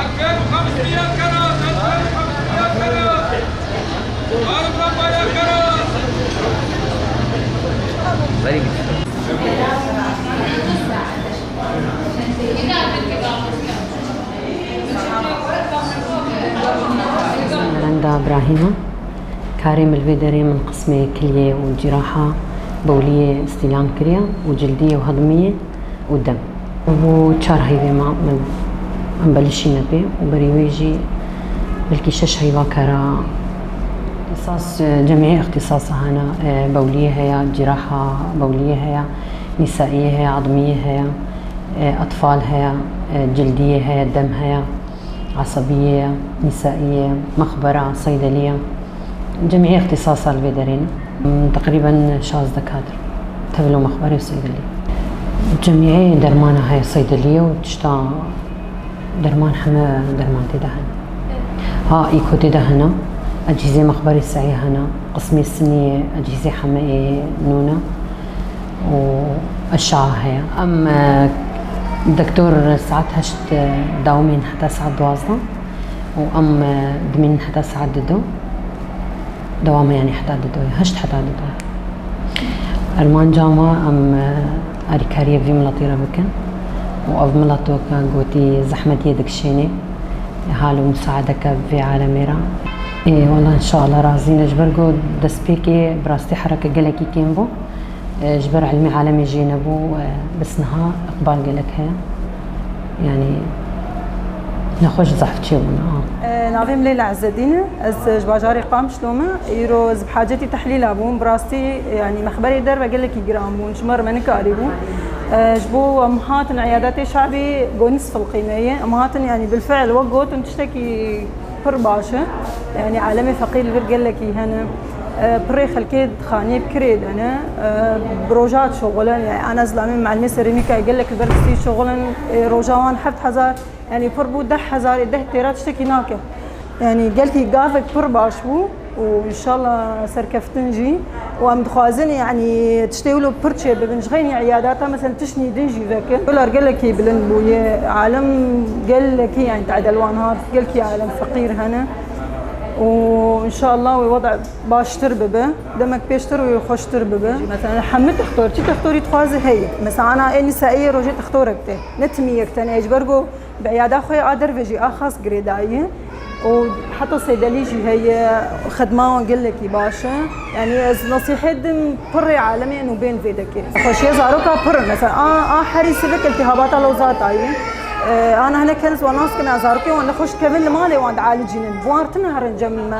2500 كراس 2500 كراس مرحبا يا كراس. Very good. رندا إبراهيم كارم الفيدري من قسم كلية وجراحة بولية استلام كلية وجلدية وهضمية ودم وشار هيبة ما مبلشينا به وبريويجي بلكي شش هيبا كرا اختصاص جميع اختصاصها هنا بولية هي جراحة بولية هي نسائية هي عظمية هي أطفال هي جلدية هي دم هي عصبية نسائية مخبرة صيدلية جميع اختصاصها الفيدرين تقريبا شاز دكاترة تبلو مخبري وصيدلية جميع درمانة هي صيدلية وتشتا درمان حما درمان تدهن إيكو تدهنا أجهزة مخبري السعي هنا قسمي السنية أجهزة حمائية نونة وأشعة هي أما الدكتور ساعات هشت داومين حتى ساعات دوازنا وأم دمين حتى ساعات ددو دوامة يعني حتى ددو هشت حتى ددو أرمان جامعة أم أريكارية في ملطيرة بكن وأف ملطو كان قوتي زحمة يدك شيني حالو مساعدك في عالميرا إيه والله إن شاء الله رازين جبرقو دسبيكي براستي حركة قلقي كيمبو جبر علمي عالمي جينبو بس نها إقبال قلق هي يعني نخوش زحف تشيونا نعرفهم ليلى عز الدين از جباجاري قام شلومه يروز بحاجتي تحليل ابون براستي يعني مخبري در بقول لك يجرامون شمر من كاريبو جبو امهات عيادات شعبي جو نصف القيمه امهات يعني بالفعل وقوت تشتكي برباشه يعني عالمي فقير قال لك هنا بريخ الكيد خاني بكريد انا بروجات شغلا يعني انا زلامي مع المسرينيكا يقول لك البرستي شغلا روجاوان حفت حزار يعني بربو ده حزار ده تيرات تشتكي ناكه يعني قالت لي قافك برباش بو وان شاء الله سركفتنجي وام دخوازن يعني تشتيولو برتشي بنشغيني عياداتها مثلا تشني دنجي ذاك دولار قال لك بلن بويا عالم قال لك يعني تاع دلوانهار قال لك عالم فقير هنا وان شاء الله وضع باش ترببه دمك بيش تروي خوش ترببه مثلا حمت تختار تي تختاري تخوازي هي مثلا انا نسائيه روجي تختارك نتميك تاني اجبرقو بعياده خويا ادر فيجي اخص جريدايه وحتى صيدليجي هي خدمه نقول لك باشا يعني نصيحه دم بري عالمي انه بين فيدك خوش يزاروكا بر مثلا حريص بك التهابات لو ذات انا هنا كنز وناس كنا زاركي وانا خش كمان مالي وانا عالجين بوارتنا هرنجم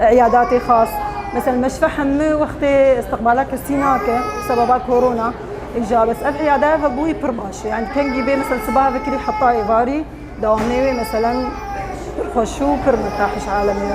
عياداتي خاص مثلا مشفى حمي وقتي استقبالك السيناكه سبب كورونا اجا بس العياده فابوي برباش يعني كان جيبي مثلا صباح بكري حطاي فاري دوامي مثلا خشو برمتاحش عالمي